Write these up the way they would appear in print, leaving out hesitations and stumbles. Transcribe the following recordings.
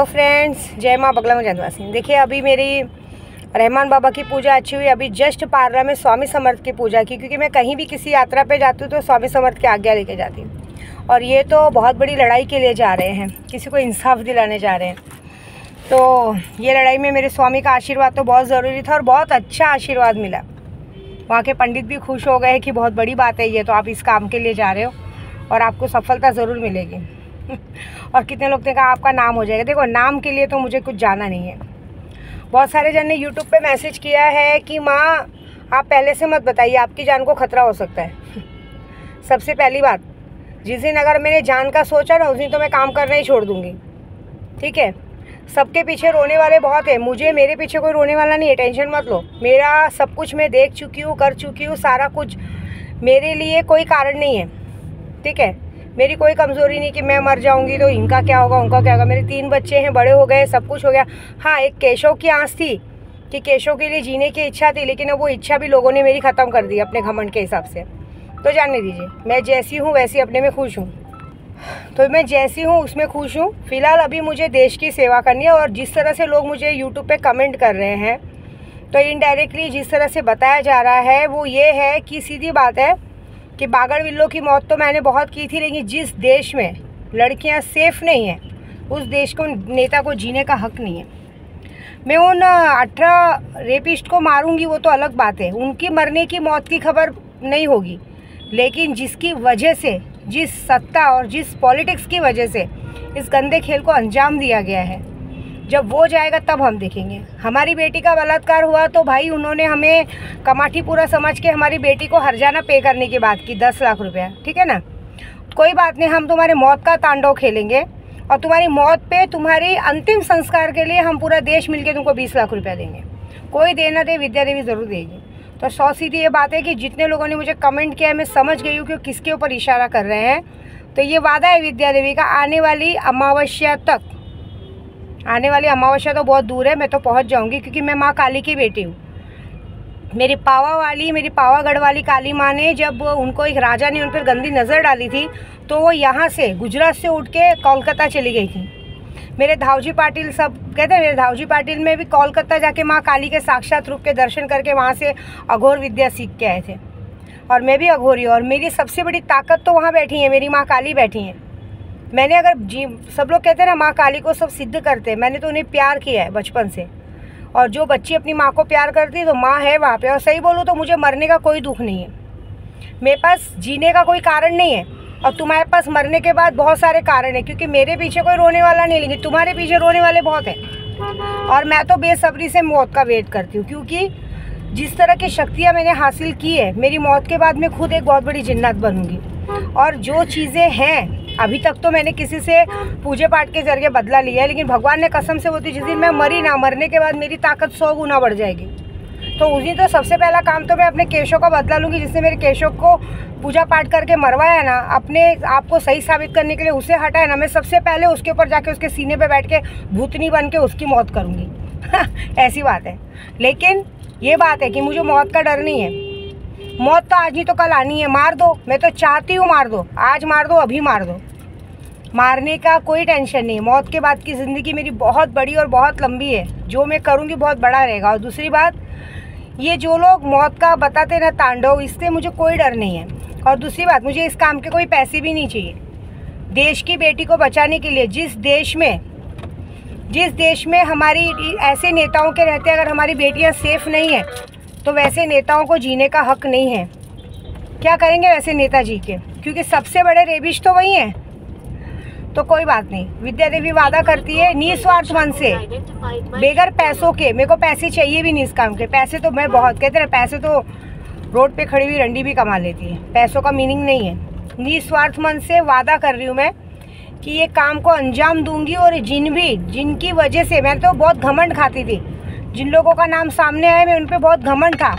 तो फ्रेंड्स, जय माँ बगला में जनवासी। देखिए, अभी मेरी रहमान बाबा की पूजा अच्छी हुई। अभी जस्ट पार्लर में स्वामी समर्थ की पूजा की, क्योंकि मैं कहीं भी किसी यात्रा पे जाती हूँ तो स्वामी समर्थ की आज्ञा लेके जाती हूँ। और ये तो बहुत बड़ी लड़ाई के लिए जा रहे हैं, किसी को इंसाफ दिलाने जा रहे हैं। तो ये लड़ाई में मेरे स्वामी का आशीर्वाद तो बहुत ज़रूरी था और बहुत अच्छा आशीर्वाद मिला। वहाँ के पंडित भी खुश हो गए कि बहुत बड़ी बात है ये, तो आप इस काम के लिए जा रहे हो और आपको सफलता ज़रूर मिलेगी। और कितने लोग ने कहा आपका नाम हो जाएगा। देखो, नाम के लिए तो मुझे कुछ जाना नहीं है। बहुत सारे जन ने यूट्यूब पे मैसेज किया है कि माँ आप पहले से मत बताइए, आपकी जान को खतरा हो सकता है। सबसे पहली बात, जिस दिन अगर मैंने जान का सोचा ना, उस दिन तो मैं काम करना ही छोड़ दूँगी। ठीक है, सबके पीछे रोने वाले बहुत है, मेरे पीछे कोई रोने वाला नहीं है, टेंशन मत लो। मेरा सब कुछ मैं देख चुकी हूँ, कर चुकी हूँ, सारा कुछ। मेरे लिए कोई कारण नहीं है। ठीक है, मेरी कोई कमज़ोरी नहीं कि मैं मर जाऊंगी तो इनका क्या होगा, उनका क्या होगा। मेरे 3 बच्चे हैं, बड़े हो गए, सब कुछ हो गया। हाँ, एक केशव की आस थी कि केशव के लिए जीने की इच्छा थी, लेकिन वो इच्छा भी लोगों ने मेरी ख़त्म कर दी अपने घमंड के हिसाब से। तो जानने दीजिए, मैं जैसी हूँ वैसी अपने में खुश हूँ। तो मैं जैसी हूँ उसमें खुश हूँ। फ़िलहाल अभी मुझे देश की सेवा करनी है। और जिस तरह से लोग मुझे यूट्यूब पे कमेंट कर रहे हैं, तो इनडायरेक्टली जिस तरह से बताया जा रहा है वो ये है कि सीधी बात है कि बागड़ बिल्लों की मौत तो मैंने बहुत की थी, लेकिन जिस देश में लड़कियां सेफ़ नहीं हैं उस देश को नेता को जीने का हक नहीं है। मैं उन 18 रेपिस्ट को मारूंगी, वो तो अलग बात है, उनकी मरने की मौत की खबर नहीं होगी। लेकिन जिसकी वजह से, जिस सत्ता और जिस पॉलिटिक्स की वजह से इस गंदे खेल को अंजाम दिया गया है, जब वो जाएगा तब हम देखेंगे। हमारी बेटी का बलात्कार हुआ तो भाई उन्होंने हमें कमाठी पूरा समझ के हमारी बेटी को हर्जाना पे करने की बात की, 10 लाख रुपया। ठीक है ना, कोई बात नहीं, हम तुम्हारे मौत का तांडव खेलेंगे और तुम्हारी मौत पे, तुम्हारी अंतिम संस्कार के लिए हम पूरा देश मिलके तुमको 20 लाख रुपया देंगे। कोई दे ना दे, विद्या देवी ज़रूर देगी। तो 100 सीधी ये बात है कि जितने लोगों ने मुझे कमेंट किया है, मैं समझ गई हूँ कि किसके ऊपर इशारा कर रहे हैं। तो ये वादा है विद्या देवी का, आने वाली अमावस्या तक, आने वाली अमावस्या तो बहुत दूर है, मैं तो पहुंच जाऊंगी, क्योंकि मैं माँ काली की बेटी हूँ। मेरी पावागढ़ वाली काली माँ ने, जब उनको एक राजा ने उन पर गंदी नज़र डाली थी, तो वो यहाँ से गुजरात से उठ के कोलकाता चली गई थी। मेरे धावजी पाटिल सब कहते हैं, मेरे धावजी पाटिल में भी कोलकाता जाके माँ काली के साक्षात रूप के दर्शन करके वहाँ से अघोर विद्या सीख के आए थे। और मैं भी अघोरी हूँ, और मेरी सबसे बड़ी ताकत तो वहाँ बैठी है, मेरी माँ काली बैठी हैं। मैंने अगर सब लोग कहते हैं ना माँ काली को सब सिद्ध करते हैं, मैंने तो उन्हें प्यार किया है बचपन से। और जो बच्ची अपनी माँ को प्यार करती है तो माँ है वहाँ पे। और सही बोलूँ तो मुझे मरने का कोई दुख नहीं है, मेरे पास जीने का कोई कारण नहीं है। और तुम्हारे पास मरने के बाद बहुत सारे कारण है, क्योंकि मेरे पीछे कोई रोने वाला नहीं, लेकिन तुम्हारे पीछे रोने वाले बहुत हैं। और मैं तो बेसब्री से मौत का वेट करती हूँ, क्योंकि जिस तरह की शक्तियाँ मैंने हासिल की है, मेरी मौत के बाद मैं खुद एक बहुत बड़ी जिन्नत बनूँगी। और जो चीज़ें हैं, अभी तक तो मैंने किसी से पूजे पाठ के जरिए बदला लिया है, लेकिन भगवान ने कसम से बोलती, जिस दिन मैं मरी ना, मरने के बाद मेरी ताकत 100 गुना बढ़ जाएगी। तो उस दिन तो सबसे पहला काम तो मैं अपने केशव का बदला लूँगी, जिसने मेरे केशव को पूजा पाठ करके मरवाया ना, अपने आप को सही साबित करने के लिए उसे हटाया ना, मैं सबसे पहले उसके ऊपर जाके उसके सीने पे बैठ के भूतनी बन के उसकी मौत करूँगी। ऐसी बात है। लेकिन ये बात है कि मुझे मौत का डर नहीं है। मौत तो आज नहीं तो कल आनी है, मार दो, मैं तो चाहती हूँ मार दो, आज मार दो, अभी मार दो। मारने का कोई टेंशन नहीं है। मौत के बाद की ज़िंदगी मेरी बहुत बड़ी और बहुत लंबी है, जो मैं करूँगी बहुत बड़ा रहेगा। और दूसरी बात, ये जो लोग मौत का बताते ना तांडव, इससे मुझे कोई डर नहीं है। और दूसरी बात, मुझे इस काम के कोई पैसे भी नहीं चाहिए। देश की बेटी को बचाने के लिए, जिस देश में हमारी ऐसे नेताओं के रहते, अगर हमारी बेटियाँ सेफ़ नहीं हैं, तो वैसे नेताओं को जीने का हक नहीं है। क्या करेंगे वैसे नेताजी के, क्योंकि सबसे बड़े रेबिश तो वही हैं। तो कोई बात नहीं, विद्या देवी वादा करती है निस्वार्थ मन से, बेगर पैसों के। मेरे को पैसे चाहिए भी नहीं इस काम के। पैसे तो मैं बहुत, कहते हैं पैसे तो रोड पे खड़ी हुई रंडी भी कमा लेती है, पैसों का मीनिंग नहीं है। निस्वार्थ मन से वादा कर रही हूँ मैं कि ये काम को अंजाम दूंगी। और जिनकी वजह से मैं तो बहुत घमंड खाती थी, जिन लोगों का नाम सामने आया, मैं उन पर बहुत घमंड था।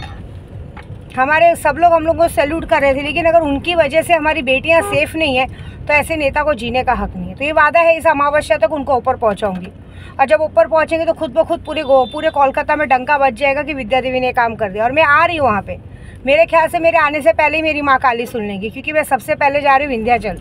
हमारे सब लोग हम लोग को सैल्यूट कर रहे थे, लेकिन अगर उनकी वजह से हमारी बेटियां सेफ़ नहीं है, तो ऐसे नेता को जीने का हक नहीं है। तो ये वादा है, इस अमावस्या तक उनको ऊपर पहुंचाऊंगी। और जब ऊपर पहुंचेंगे तो खुद ब खुद पूरे कोलकाता में डंका बज जाएगा कि विद्या देवी ने काम कर दिया। और मैं आ रही हूँ वहाँ पे, मेरे ख्याल से मेरे आने से पहले ही मेरी माँ काली सुन लेंगी, क्योंकि मैं सबसे पहले जा रही हूँ विंध्याचल,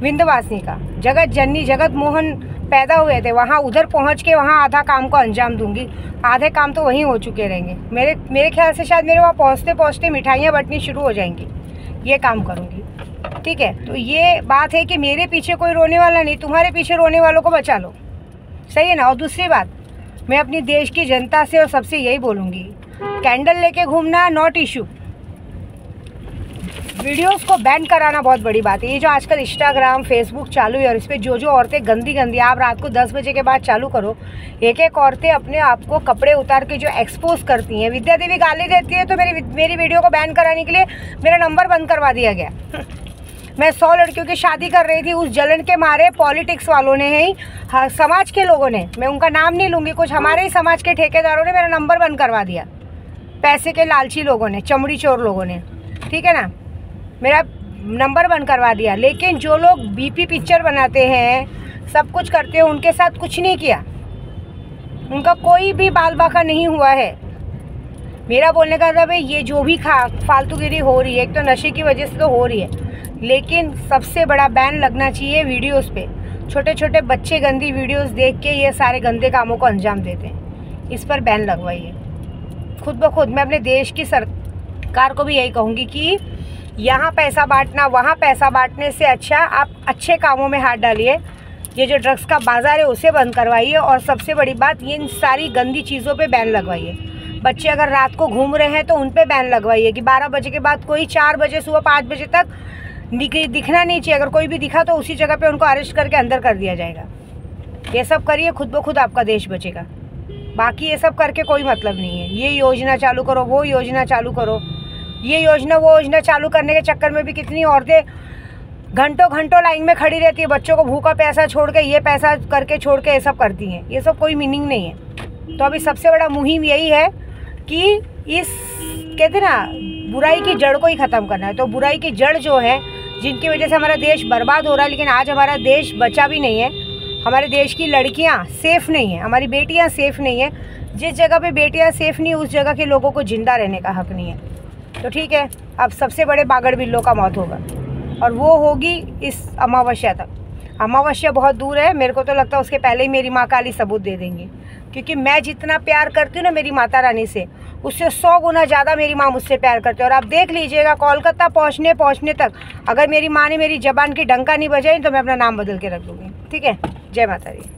विंध्यवासिनी का, जगत जननी, जगत मोहन पैदा हुए थे वहाँ उधर पहुँच के वहाँ आधा काम को अंजाम दूंगी, आधे काम तो वहीं हो चुके रहेंगे। मेरे ख्याल से शायद मेरे वहाँ पहुँचते पहुँचते मिठाइयाँ बंटनी शुरू हो जाएंगी, ये काम करूँगी। ठीक है, तो ये बात है कि मेरे पीछे कोई रोने वाला नहीं, तुम्हारे पीछे रोने वालों को बचा लो, सही है ना। और दूसरी बात, मैं अपनी देश की जनता से और सबसे यही बोलूँगी, कैंडल लेके घूमना नॉट इशू, वीडियोस को बैन कराना बहुत बड़ी बात है। ये जो आजकल इंस्टाग्राम फेसबुक चालू है और इस पर जो औरतें गंदी आप रात को 10 बजे के बाद चालू करो, एक औरतें अपने आप को कपड़े उतार के जो एक्सपोज करती हैं, विद्या देवी गाली देती है, तो मेरी वीडियो को बैन कराने के लिए मेरा नंबर बंद करवा दिया गया। मैं 100 लड़कियों की शादी कर रही थी, उस जलन के मारे पॉलिटिक्स वालों ने ही, समाज के लोगों ने, मैं उनका नाम नहीं लूँगी, कुछ हमारे ही समाज के ठेकेदारों ने मेरा नंबर बंद करवा दिया, पैसे के लालची लोगों ने, चमड़ी चोर लोगों ने, ठीक है ना, मेरा नंबर बंद करवा दिया। लेकिन जो लोग बीपी पिक्चर बनाते हैं, सब कुछ करते हैं, उनके साथ कुछ नहीं किया, उनका कोई भी बाल बाका नहीं हुआ है। मेरा बोलने का मतलब है, ये जो भी फालतूगिरी हो रही है, एक तो नशे की वजह से तो हो रही है, लेकिन सबसे बड़ा बैन लगना चाहिए वीडियोस पे। छोटे छोटे बच्चे गंदी वीडियोस देख के ये सारे गंदे कामों को अंजाम देते हैं, इस पर बैन लगवाइए खुद ब खुद। मैं अपने देश की सरकार को भी यही कहूँगी कि यहाँ पैसा बांटना, वहाँ पैसा बांटने से अच्छा आप अच्छे कामों में हाथ डालिए। ये जो ड्रग्स का बाज़ार है उसे बंद करवाइए, और सबसे बड़ी बात, ये इन सारी गंदी चीज़ों पे बैन लगवाइए। बच्चे अगर रात को घूम रहे हैं तो उन पे बैन लगवाइए कि 12 बजे के बाद कोई 4 बजे सुबह 5 बजे तक दिखना नहीं चाहिए। अगर कोई भी दिखा तो उसी जगह पे उनको अरेस्ट करके अंदर कर दिया जाएगा। ये सब करिए, खुद ब खुद आपका देश बचेगा। बाकी ये सब करके कोई मतलब नहीं है। ये योजना चालू करो, वो योजना चालू करो, ये योजना वो योजना चालू करने के चक्कर में भी कितनी औरतें घंटों घंटों लाइन में खड़ी रहती है, बच्चों को भूखा प्यासा छोड़ के, ये पैसा करके छोड़ के ये सब करती हैं। ये सब कोई मीनिंग नहीं है। तो अभी सबसे बड़ा मुहिम यही है कि इस, कहते ना, बुराई की जड़ को ही ख़त्म करना है। तो बुराई की जड़ जो है, जिनकी वजह से हमारा देश बर्बाद हो रहा है, लेकिन आज हमारा देश बचा भी नहीं है। हमारे देश की लड़कियां सेफ़ नहीं हैं, हमारी बेटियां सेफ़ नहीं हैं। जिस जगह पे बेटियां सेफ़ नहीं, उस जगह के लोगों को ज़िंदा रहने का हक़ नहीं है। तो ठीक है, अब सबसे बड़े बागड़ बिल्लों का मौत होगा, और वो होगी इस अमावस्या तक। अमावस्या बहुत दूर है, मेरे को तो लगता है उसके पहले ही मेरी माँ काली सबूत दे देंगी, क्योंकि मैं जितना प्यार करती हूँ ना मेरी माता रानी से, उससे 100 गुना ज़्यादा मेरी माँ मुझसे प्यार करती है। और आप देख लीजिएगा, कोलकाता पहुँचने तक अगर मेरी माँ ने मेरी ज़बान की डंका नहीं बजाई तो मैं अपना नाम बदल के रख दूँगी। ठीक है, जय माता दी।